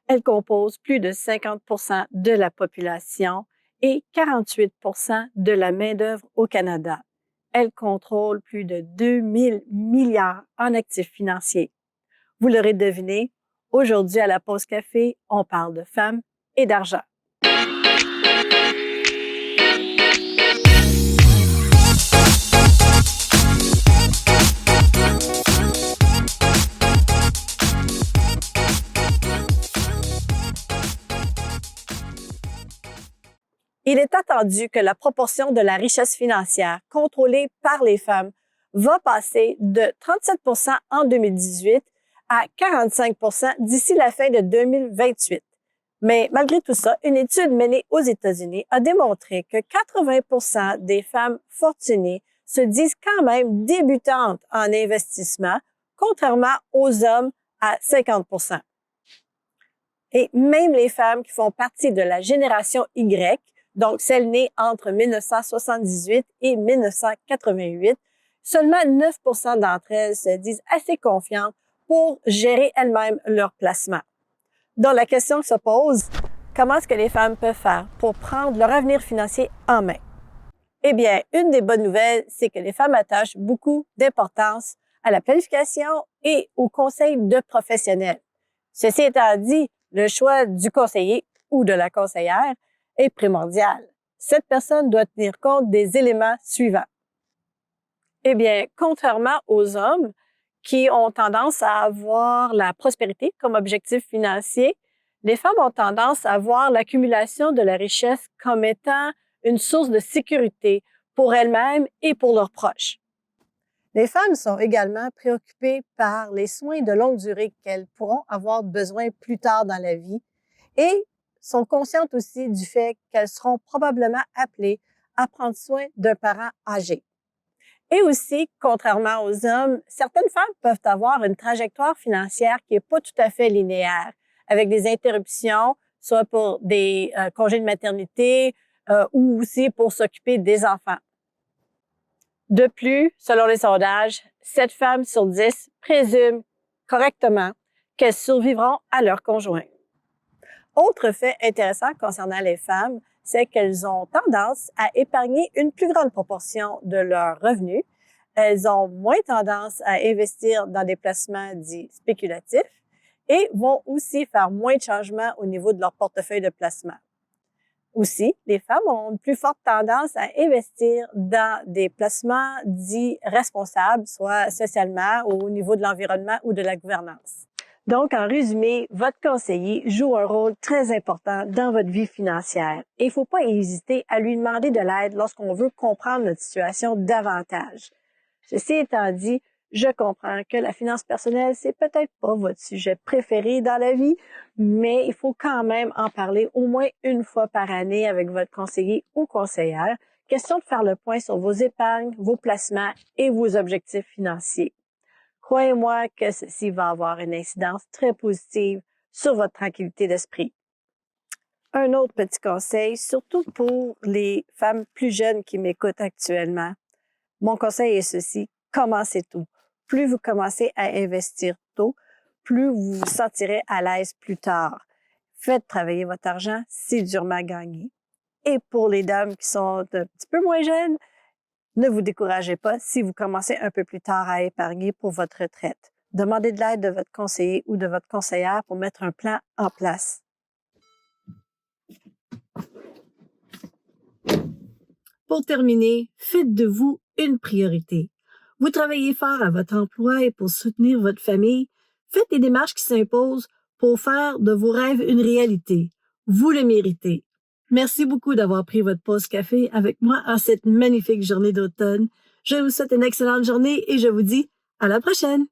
Elles composent plus de 50 de la population et 48 de la main-d'œuvre au Canada. Elles contrôlent plus de 2000 milliards en actifs financiers. Vous l'aurez deviné, aujourd'hui à la pause café, on parle de femmes et d'argent. Il est attendu que la proportion de la richesse financière contrôlée par les femmes va passer de 37 en 2018 à 45 d'ici la fin de 2028. Mais malgré tout ça, une étude menée aux États-Unis a démontré que 80 des femmes fortunées se disent quand même débutantes en investissement, contrairement aux hommes à 50 Et même les femmes qui font partie de la génération Y, donc celles nées entre 1978 et 1988, seulement 9 d'entre elles se disent assez confiantes pour gérer elles-mêmes leur placement. Donc la question se pose, comment est-ce que les femmes peuvent faire pour prendre leur avenir financier en main? Eh bien, une des bonnes nouvelles, c'est que les femmes attachent beaucoup d'importance à la planification et au conseil de professionnels. Ceci étant dit, le choix du conseiller ou de la conseillère est primordial. Cette personne doit tenir compte des éléments suivants. Eh bien, contrairement aux hommes qui ont tendance à avoir la prospérité comme objectif financier, les femmes ont tendance à voir l'accumulation de la richesse comme étant une source de sécurité pour elles-mêmes et pour leurs proches. Les femmes sont également préoccupées par les soins de longue durée qu'elles pourront avoir besoin plus tard dans la vie et sont conscientes aussi du fait qu'elles seront probablement appelées à prendre soin d'un parent âgé. Et aussi, contrairement aux hommes, certaines femmes peuvent avoir une trajectoire financière qui n'est pas tout à fait linéaire, avec des interruptions, soit pour des congés de maternité ou aussi pour s'occuper des enfants. De plus, selon les sondages, 7 femmes sur 10 présument correctement qu'elles survivront à leur conjoint. Autre fait intéressant concernant les femmes, c'est qu'elles ont tendance à épargner une plus grande proportion de leurs revenus. Elles ont moins tendance à investir dans des placements dits spéculatifs et vont aussi faire moins de changements au niveau de leur portefeuille de placement. Aussi, les femmes ont une plus forte tendance à investir dans des placements dits responsables, soit socialement ou au niveau de l'environnement ou de la gouvernance. Donc, en résumé, votre conseiller joue un rôle très important dans votre vie financière et il ne faut pas hésiter à lui demander de l'aide lorsqu'on veut comprendre notre situation davantage. Ceci étant dit, je comprends que la finance personnelle, c'est peut-être pas votre sujet préféré dans la vie, mais il faut quand même en parler au moins une fois par année avec votre conseiller ou conseillère. Question de faire le point sur vos épargnes, vos placements et vos objectifs financiers. Croyez-moi que ceci va avoir une incidence très positive sur votre tranquillité d'esprit. Un autre petit conseil, surtout pour les femmes plus jeunes qui m'écoutent actuellement. Mon conseil est ceci, commencez tôt. Plus vous commencez à investir tôt, plus vous vous sentirez à l'aise plus tard. Faites travailler votre argent, c'est durement gagné. Et pour les dames qui sont un petit peu moins jeunes, ne vous découragez pas si vous commencez un peu plus tard à épargner pour votre retraite. Demandez de l'aide de votre conseiller ou de votre conseillère pour mettre un plan en place. Pour terminer, faites de vous une priorité. Vous travaillez fort à votre emploi et pour soutenir votre famille, faites les démarches qui s'imposent pour faire de vos rêves une réalité. Vous le méritez. Merci beaucoup d'avoir pris votre pause café avec moi en cette magnifique journée d'automne. Je vous souhaite une excellente journée et je vous dis à la prochaine!